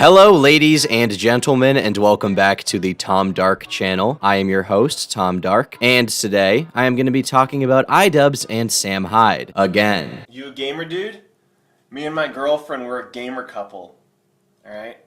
Hello, ladies and gentlemen, and welcome back to the Tom Dark channel. I am your host, Tom Dark, and today I am going to be talking about Idubbbz and Sam Hyde again. You a gamer, dude? Me and my girlfriend were a gamer couple. Alright?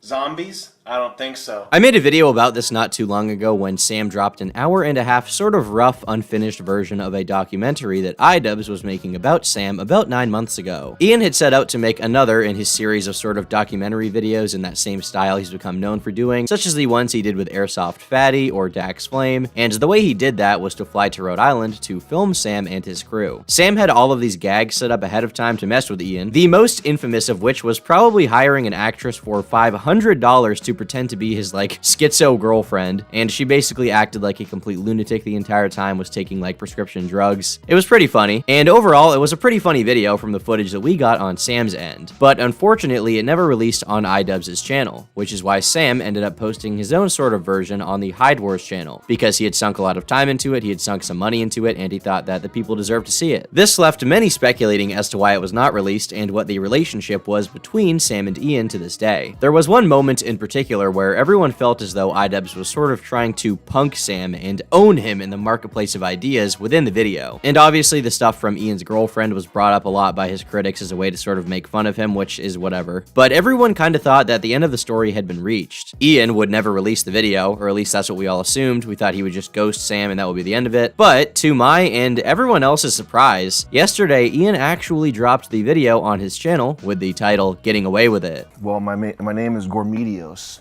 Zombies? I don't think so. I made a video about this not too long ago when Sam dropped an hour-and-a-half sort of rough, unfinished version of a documentary that Idubbbz was making about Sam about 9 months ago. Ian had set out to make another in his series of sort of documentary videos in that same style he's become known for doing, such as the ones he did with Airsoft Fatty or Dax Flame, and the way he did that was to fly to Rhode Island to film Sam and his crew. Sam had all of these gags set up ahead of time to mess with Ian, the most infamous of which was probably hiring an actress for $500 to pretend to be his, schizo girlfriend, and she basically acted like a complete lunatic the entire time, was taking, prescription drugs. It was pretty funny, and overall, it was a pretty funny video from the footage that we got on Sam's end, but unfortunately, it never released on Idubbbz's channel, which is why Sam ended up posting his own sort of version on the Hyde channel, because he had sunk a lot of time into it, he had sunk some money into it, and he thought that the people deserved to see it. This left many speculating as to why it was not released and what the relationship was between Sam and Ian to this day. There was one moment in particular where everyone felt as though Idubbbz was sort of trying to punk Sam and own him in the marketplace of ideas within the video. And obviously the stuff from Ian's girlfriend was brought up a lot by his critics as a way to sort of make fun of him, which is whatever. But everyone kind of thought that the end of the story had been reached. Ian would never release the video, or at least that's what we all assumed. We thought he would just ghost Sam and that would be the end of it. But to my and everyone else's surprise, yesterday Ian actually dropped the video on his channel with the title Getting Away With It. Well, my name is Gormedios,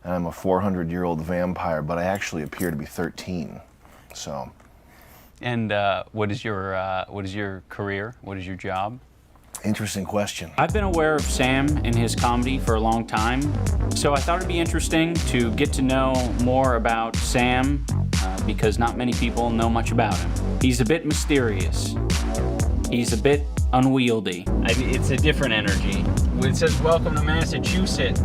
and I'm a 400-year-old vampire, but I actually appear to be 13, so. And what is your career? What is your job? Interesting question. I've been aware of Sam and his comedy for a long time, so I thought it'd be interesting to get to know more about Sam because not many people know much about him. He's a bit mysterious. He's a bit unwieldy. It's a different energy. It says, "Welcome to Massachusetts."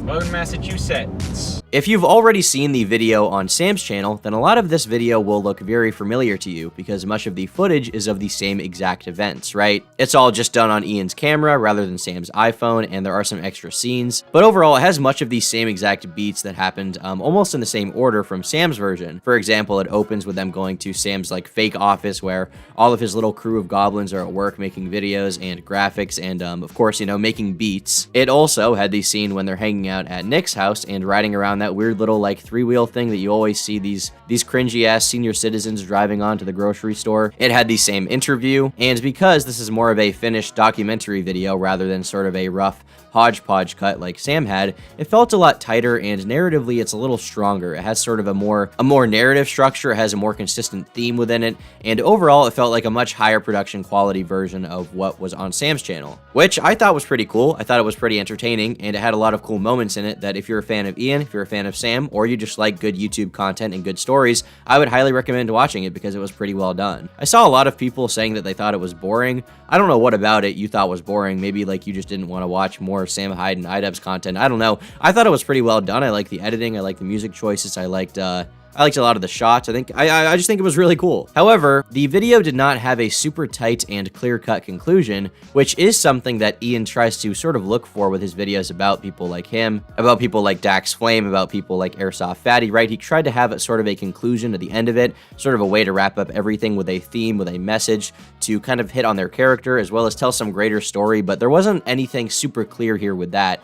Welcome to Massachusetts. If you've already seen the video on Sam's channel, then a lot of this video will look very familiar to you because much of the footage is of the same exact events, right? It's all just done on Ian's camera rather than Sam's iPhone, and there are some extra scenes, but overall it has much of the same exact beats that happened almost in the same order from Sam's version. For example, it opens with them going to Sam's fake office where all of his little crew of goblins are at work making videos and graphics and of course, making beats. It also had the scene when they're hanging out at Nick's house and riding around that weird little three-wheel thing that you always see these cringy ass senior citizens driving on to the grocery store. It had the same interview, and because this is more of a finished documentary video rather than sort of a rough hodgepodge cut like Sam had, it felt a lot tighter, and narratively it's a little stronger. It has sort of a more narrative structure, it has a more consistent theme within it, and overall it felt like a much higher production quality version of what was on Sam's channel, which I thought was pretty cool. I thought it was pretty entertaining, and it had a lot of cool moments in it that if you're a fan of Ian, if you're a fan of Sam, or you just like good YouTube content and good stories, I would highly recommend watching it because it was pretty well done. I saw a lot of people saying that they thought it was boring. I don't know what about it you thought was boring. Maybe you just didn't want to watch more Sam Hyde and Idubbbz content. I don't know. I thought it was pretty well done. I liked the editing. I liked the music choices. I liked a lot of the shots. I just think it was really cool. However, the video did not have a super tight and clear-cut conclusion, which is something that Ian tries to sort of look for with his videos about people like him, about people like Dax Flame, about people like Airsoft Fatty, right? He tried to have sort of a conclusion at the end of it, sort of a way to wrap up everything with a theme, with a message to kind of hit on their character as well as tell some greater story, but there wasn't anything super clear here with that,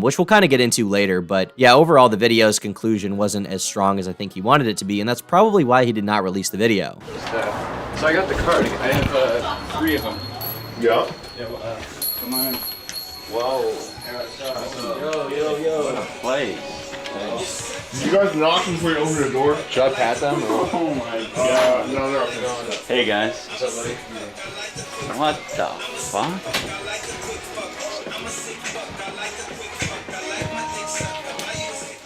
which we'll kind of get into later. But yeah, overall, the video's conclusion wasn't as strong as I think he wanted it to be, and that's probably why he did not release the video. So I got the card. I have 3 of them. Yeah? Yeah, come on. Whoa. Yo. What a place. Did you guys knock before you open the door? Should I pat them? Oh my god. No, they're okay. Hey guys. What the fuck?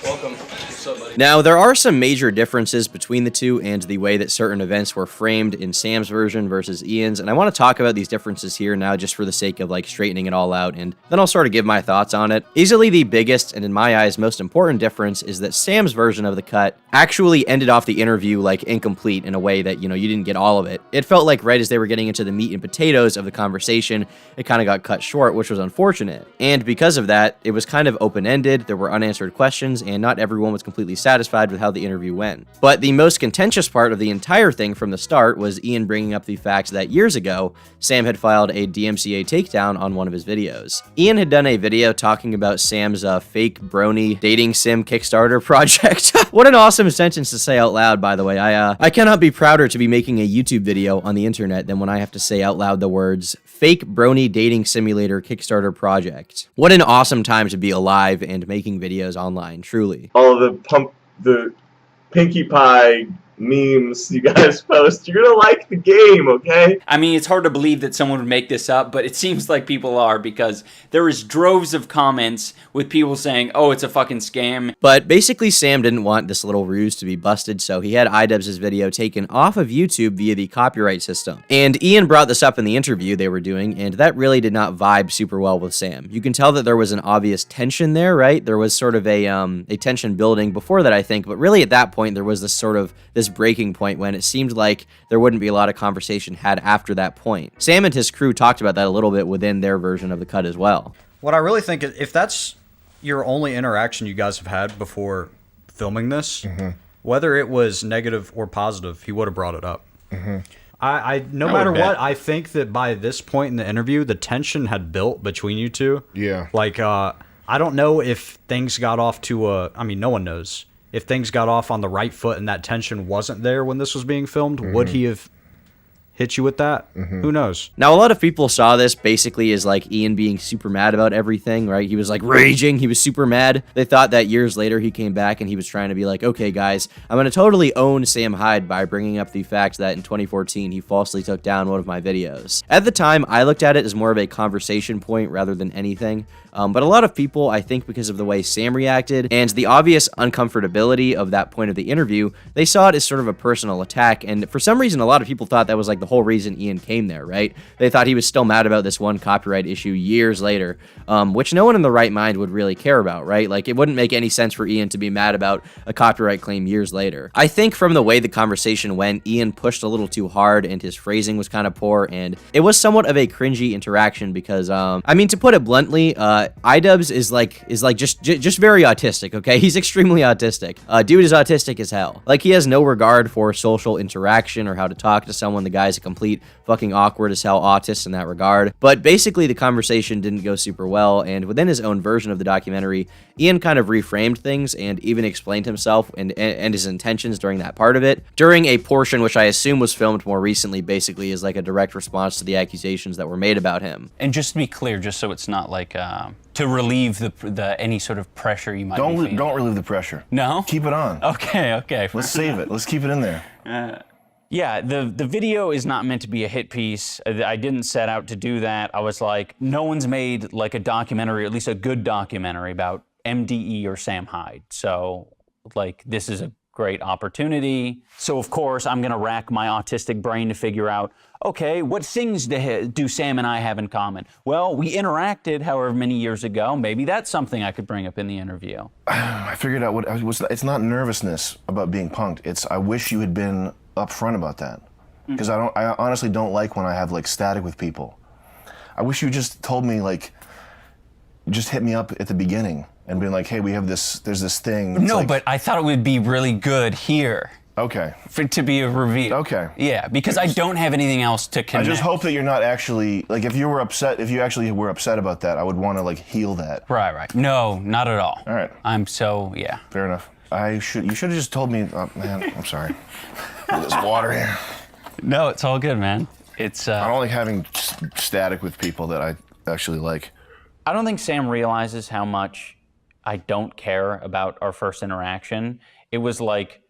Welcome. Now, there are some major differences between the two and the way that certain events were framed in Sam's version versus Ian's, and I want to talk about these differences here now just for the sake of like straightening it all out, and then I'll sort of give my thoughts on it. Easily the biggest, and in my eyes most important difference, is that Sam's version of the cut actually ended off the interview like incomplete in a way that, you know, you didn't get all of it. It felt like right as they were getting into the meat and potatoes of the conversation, it kind of got cut short, which was unfortunate. And because of that, it was kind of open-ended, there were unanswered questions, and not everyone was completely satisfied with how the interview went. But the most contentious part of the entire thing from the start was Ian bringing up the fact that years ago, Sam had filed a DMCA takedown on one of his videos. Ian had done a video talking about Sam's fake brony dating sim Kickstarter project. What an awesome sentence to say out loud, by the way. I cannot be prouder to be making a YouTube video on the internet than when I have to say out loud the words fake brony dating simulator Kickstarter project. What an awesome time to be alive and making videos online, truly. All of the Pinkie Pie memes you guys post, you're gonna like the game, okay? I mean, it's hard to believe that someone would make this up, but it seems like people are, because there is droves of comments with people saying, oh, it's a fucking scam. But basically, Sam didn't want this little ruse to be busted, so he had Idubbbz' video taken off of YouTube via the copyright system. And Ian brought this up in the interview they were doing, and that really did not vibe super well with Sam. You can tell that there was an obvious tension there, right? There was sort of a tension building before that, I think, but really at that point, there was this breaking point when it seemed like there wouldn't be a lot of conversation had after that point. Sam and his crew talked about that a little bit within their version of the cut as well. What I really think is, if that's your only interaction you guys have had before filming this, whether it was negative or positive, he would have brought it up. No matter what, I think that by this point in the interview, the tension had built between you two. Yeah. Like, I don't know if things got off to I mean, no one knows. If things got off on the right foot and that tension wasn't there when this was being filmed, would he have hit you with that? Who knows? Now, a lot of people saw this basically as like Ian being super mad about everything, right? He was like raging. He was super mad. They thought that years later he came back and he was trying to be like, okay, guys, I'm going to totally own Sam Hyde by bringing up the fact that in 2014 he falsely took down one of my videos. At the time, I looked at it as more of a conversation point rather than anything. But a lot of people, I think because of the way Sam reacted and the obvious uncomfortability of that point of the interview, they saw it as sort of a personal attack. And for some reason, a lot of people thought that was like the whole reason Ian came there, right? They thought he was still mad about this one copyright issue years later, which no one in the right mind would really care about, right? Like, it wouldn't make any sense for Ian to be mad about a copyright claim years later. I think from the way the conversation went, Ian pushed a little too hard and his phrasing was kind of poor, and it was somewhat of a cringy interaction because, I mean, to put it bluntly, Idubbbz is like just very autistic, okay? He's extremely autistic. Dude is autistic as hell. Like, he has no regard for social interaction or how to talk to someone. The guy's a complete fucking awkward as hell autist in that regard. But basically, the conversation didn't go super well, and within his own version of the documentary, Ian kind of reframed things and even explained himself and his intentions during that part of it. During a portion which I assume was filmed more recently, basically is like a direct response to the accusations that were made about him. And just to be clear, just so it's not like to relieve the any sort of pressure you might be feeling. Don't relieve the pressure. No? Keep it on. Okay. Let's save it. Let's keep it in there. Yeah, the video is not meant to be a hit piece. I didn't set out to do that. I was like, no one's made like a documentary, at least a good documentary about MDE or Sam Hyde. So like, this is a great opportunity. So of course, I'm gonna rack my autistic brain to figure out, okay, what things do Sam and I have in common? Well, we interacted however many years ago. Maybe that's something I could bring up in the interview. I figured out what was. It's not nervousness about being punked. It's I wish you had been upfront about that, because I honestly don't like when I have like static with people. I wish you just told me, like, just hit me up at the beginning and been like, hey, there's this thing. No, like, but I thought it would be really good here. Okay. For it to be a reveal. Okay. Yeah, because I don't have anything else to connect. I just hope that you're not actually, like, if you actually were upset about that, I would want to, like, heal that. Right. No, not at all. All right. Yeah. Fair enough. You should have just told me, man, I'm sorry. There's water here. No, it's all good, man. It's, I don't like having static with people that I actually like. I don't think Sam realizes how much I don't care about our first interaction. It was like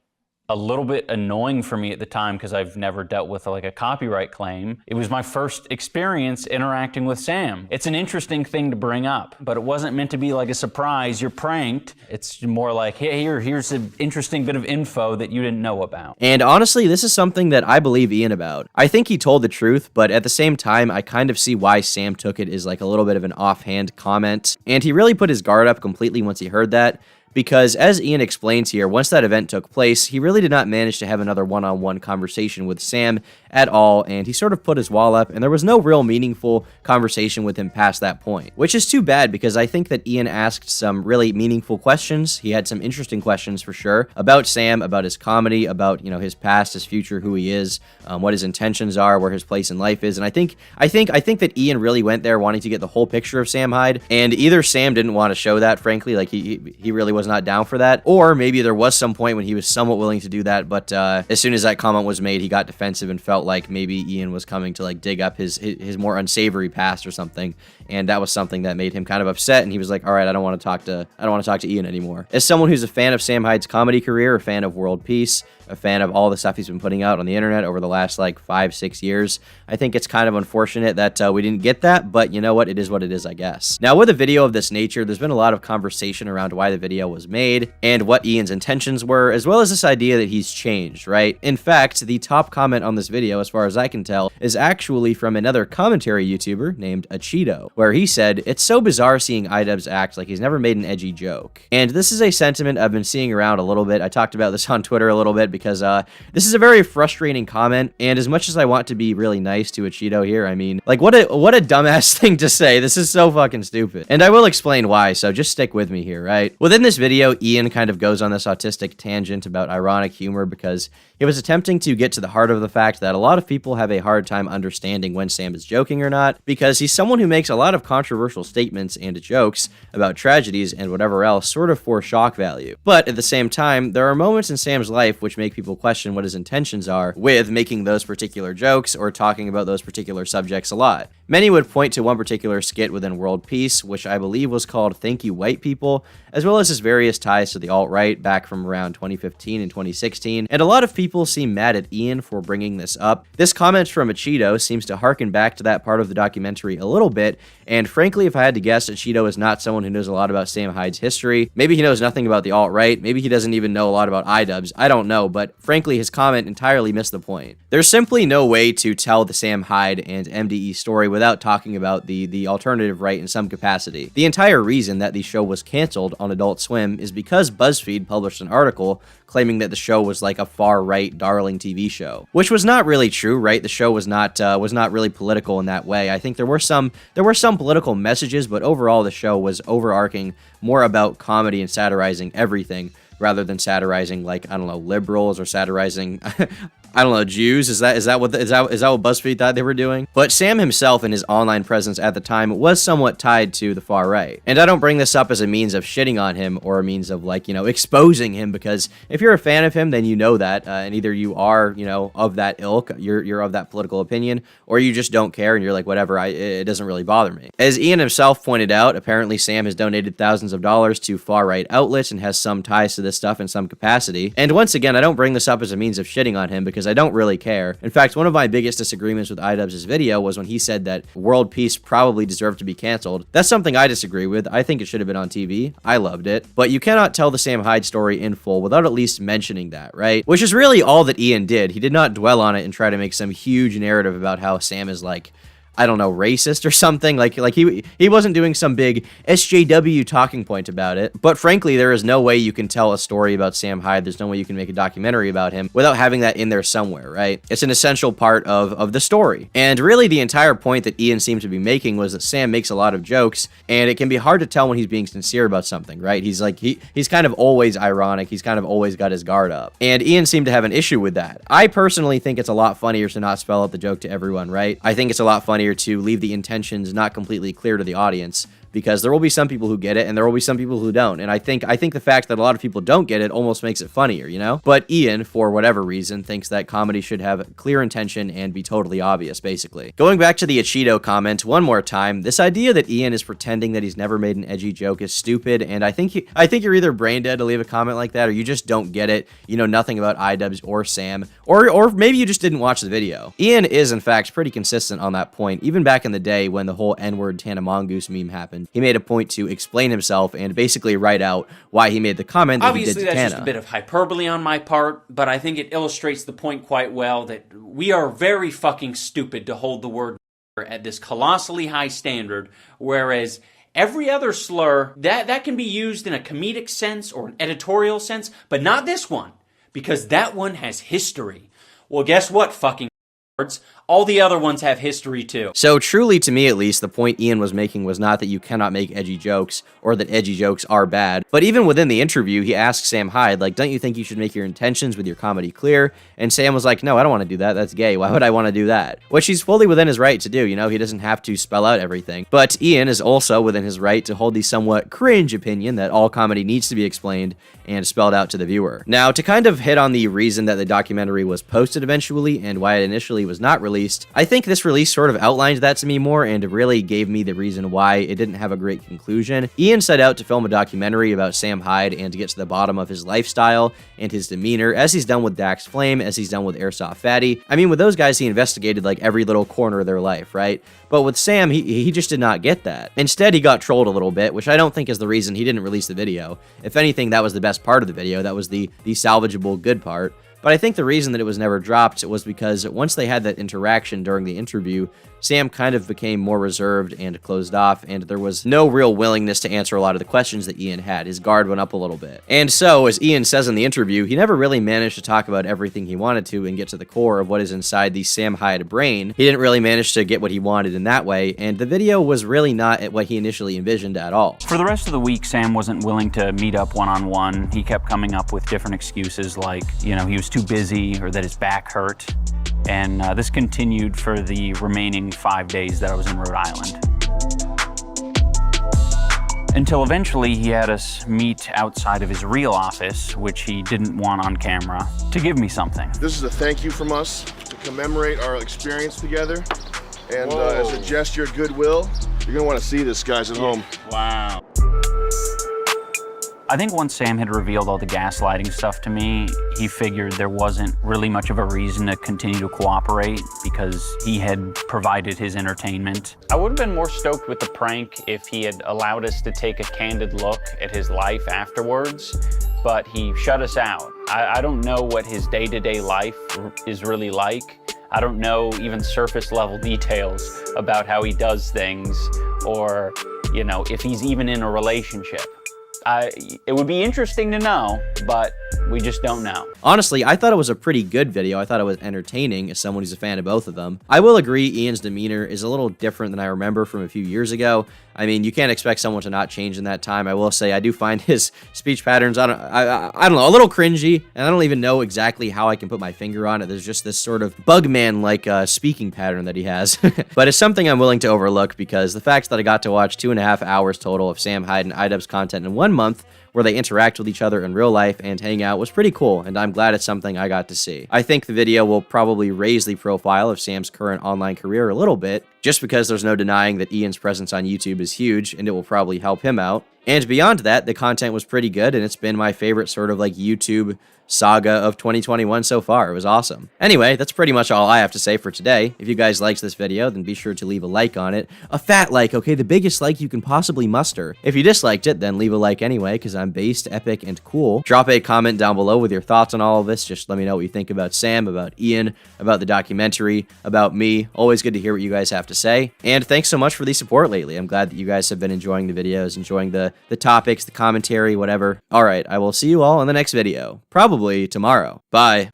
a little bit annoying for me at the time because I've never dealt with like a copyright claim. It was my first experience interacting with Sam. It's an interesting thing to bring up, but it wasn't meant to be like a surprise. You're pranked. It's more like, hey, here's an interesting bit of info that you didn't know about. And honestly, this is something that I believe Ian about. I think he told the truth, but at the same time, I kind of see why Sam took it as like a little bit of an offhand comment. And he really put his guard up completely once he heard that. Because as Ian explains here, once that event took place, he really did not manage to have another one-on-one conversation with Sam at all, and he sort of put his wall up, and there was no real meaningful conversation with him past that point. Which is too bad, because I think that Ian asked some really meaningful questions. He had some interesting questions for sure, about Sam, about his comedy, about, you know, his past, his future, who he is, what his intentions are, where his place in life is, and I think that Ian really went there wanting to get the whole picture of Sam Hyde, and either Sam didn't want to show that, frankly, like he really was not down for that, or maybe there was some point when he was somewhat willing to do that, but as soon as that comment was made, he got defensive and felt like maybe Ian was coming to like dig up his more unsavory past or something, and that was something that made him kind of upset, and he was like, all right, I don't want to talk to Ian anymore. As someone who's a fan of Sam Hyde's comedy career, a fan of World Peace, a fan of all the stuff he's been putting out on the internet over the last like 5-6 years, I think it's kind of unfortunate that we didn't get that, but you know what, it is, I guess. Now, with a video of this nature, there's been a lot of conversation around why the video was made and what Ian's intentions were, as well as this idea that he's changed, right? In fact, the top comment on this video, as far as I can tell, is actually from another commentary YouTuber named Cheeto, where he said, "It's so bizarre seeing Idubbbz act like he's never made an edgy joke." And this is a sentiment I've been seeing around a little bit. I talked about this on Twitter a little bit because this is a very frustrating comment, and as much as I want to be really nice to Cheeto here, I mean, like, what a dumbass thing to say. This is so fucking stupid. And I will explain why, so just stick with me here, right? Within this video, Ian kind of goes on this autistic tangent about ironic humor because he was attempting to get to the heart of the fact that a lot of people have a hard time understanding when Sam is joking or not, because he's someone who makes a lot of controversial statements and jokes about tragedies and whatever else sort of for shock value. But at the same time, there are moments in Sam's life which make people question what his intentions are with making those particular jokes or talking about those particular subjects a lot. Many would point to one particular skit within World Peace, which I believe was called Thank You White People, as well as his various ties to the alt-right back from around 2015 and 2016, and a lot of people seem mad at Ian for bringing this up. This comment from Cheeto seems to harken back to that part of the documentary a little bit, and frankly, if I had to guess, Cheeto is not someone who knows a lot about Sam Hyde's history. Maybe he knows nothing about the alt-right, maybe he doesn't even know a lot about Idubbbz, I don't know, but frankly, his comment entirely missed the point. There's simply no way to tell the Sam Hyde and MDE story without talking about the alternative right in some capacity. The entire reason that the show was canceled on Adult Swim is because BuzzFeed published an article claiming that the show was like a far-right darling TV show, which was not really true, right? The show was not really political in that way. I think there were some political messages, but overall the show was overarching more about comedy and satirizing everything rather than satirizing, like, I don't know, liberals or satirizing I don't know, Jews. Is that what BuzzFeed thought they were doing? But Sam himself and his online presence at the time was somewhat tied to the far right. And I don't bring this up as a means of shitting on him or a means of, like, you know, exposing him, because if you're a fan of him, then you know that, and either you are, you know, of that ilk, you're of that political opinion, or you just don't care and you're like, whatever, it doesn't really bother me. As Ian himself pointed out, apparently Sam has donated thousands of dollars to far right outlets and has some ties to this stuff in some capacity. And once again, I don't bring this up as a means of shitting on him because I don't really care. In fact, one of my biggest disagreements with Idubbbz's video was when he said that World Peace probably deserved to be canceled. That's something I disagree with. I think it should have been on TV. I loved it. But you cannot tell the Sam Hyde story in full without at least mentioning that, right? Which is really all that Ian did. He did not dwell on it and try to make some huge narrative about how Sam is, like, I don't know, racist or something. Like he wasn't doing some big SJW talking point about it. But frankly, there is no way you can tell a story about Sam Hyde. There's no way you can make a documentary about him without having that in there somewhere, right? It's an essential part of the story. And really the entire point that Ian seemed to be making was that Sam makes a lot of jokes, and it can be hard to tell when he's being sincere about something, right? He's like, he's kind of always ironic. He's kind of always got his guard up. And Ian seemed to have an issue with that. I personally think it's a lot funnier to not spell out the joke to everyone, right? I think it's a lot funnier to leave the intentions not completely clear to the audience, because there will be some people who get it and there will be some people who don't. And I think the fact that a lot of people don't get it almost makes it funnier, you know? But Ian, for whatever reason, thinks that comedy should have clear intention and be totally obvious, basically. Going back to the Achido comment one more time, this idea that Ian is pretending that he's never made an edgy joke is stupid, and I think you're either brain dead to leave a comment like that, or you just don't get it. You know nothing about Idubbbz or Sam, or maybe you just didn't watch the video. Ian is, in fact, pretty consistent on that point. Even back in the day when the whole N-word Tana Mongoose meme happened, he made a point to explain himself and basically write out why he made the comment that Obviously, he did to Tana. that's just a bit of hyperbole on my part, but I think it illustrates the point quite well that we are very fucking stupid to hold the word at this colossally high standard, whereas every other slur, that can be used in a comedic sense or an editorial sense, but not this one, because that one has history. Well, guess what, fucking words? All the other ones have history too. So truly, to me at least, the point Ian was making was not that you cannot make edgy jokes or that edgy jokes are bad, but even within the interview, he asked Sam Hyde, like, don't you think you should make your intentions with your comedy clear? And Sam was like, no, I don't want to do that. That's gay. Why would I want to do that? Which he's fully within his right to do, you know, he doesn't have to spell out everything. But Ian is also within his right to hold the somewhat cringe opinion that all comedy needs to be explained and spelled out to the viewer. Now, to kind of hit on the reason that the documentary was posted eventually and why it initially was not released, I think this release sort of outlined that to me more and really gave me the reason why it didn't have a great conclusion. Ian set out to film a documentary about Sam Hyde and to get to the bottom of his lifestyle and his demeanor, as he's done with Dax Flame, as he's done with Airsoft Fatty. I mean, with those guys, he investigated like every little corner of their life, right? But with Sam, he just did not get that. Instead, he got trolled a little bit, which I don't think is the reason he didn't release the video. If anything, that was the best part of the video. That was the salvageable good part. But I think the reason that it was never dropped was because once they had that interaction during the interview, Sam kind of became more reserved and closed off, and there was no real willingness to answer a lot of the questions that Ian had. His guard went up a little bit. And so, as Ian says in the interview, he never really managed to talk about everything he wanted to and get to the core of what is inside the Sam Hyde brain. He didn't really manage to get what he wanted in that way, and the video was really not at what he initially envisioned at all. For the rest of the week, Sam wasn't willing to meet up one-on-one. He kept coming up with different excuses like, you know, he was too busy or that his back hurt. And this continued for the remaining 5 days that I was in Rhode Island. Until eventually he had us meet outside of his real office, which he didn't want on camera, to give me something. This is a thank you from us to commemorate our experience together. And as a gesture of goodwill, you're gonna want to see this, guys, at home. Wow. I think once Sam had revealed all the gaslighting stuff to me, he figured there wasn't really much of a reason to continue to cooperate because he had provided his entertainment. I would have been more stoked with the prank if he had allowed us to take a candid look at his life afterwards, but he shut us out. I don't know what his day-to-day life is really like. I don't know even surface level details about how he does things or, you know, if he's even in a relationship. It would be interesting to know, but we just don't know. Honestly, I thought it was a pretty good video. I thought it was entertaining as someone who's a fan of both of them. I will agree Ian's demeanor is a little different than I remember from a few years ago. I mean, you can't expect someone to not change in that time. I will say I do find his speech patterns, I don't know, a little cringy, and I don't even know exactly how I can put my finger on it. There's just this sort of Bugman-like speaking pattern that he has. But it's something I'm willing to overlook because the fact that I got to watch 2.5 hours total of Sam Hyde and Idubbbz content in 1 month where they interact with each other in real life and hang out was pretty cool, and I'm glad it's something I got to see. I think the video will probably raise the profile of Sam's current online career a little bit, just because there's no denying that Ian's presence on YouTube is huge, and it will probably help him out. And beyond that, the content was pretty good, and it's been my favorite sort of like YouTube saga of 2021 so far. It was awesome. Anyway, that's pretty much all I have to say for today. If you guys liked this video, then be sure to leave a like on it. A fat like, okay? The biggest like you can possibly muster. If you disliked it, then leave a like anyway, because I'm based, epic, and cool. Drop a comment down below with your thoughts on all of this. Just let me know what you think about Sam, about Ian, about the documentary, about me. Always good to hear what you guys have to say. And thanks so much for the support lately. I'm glad that you guys have been enjoying the videos, enjoying the topics, the commentary, whatever. All right, I will see you all in the next video. Probably tomorrow. Bye.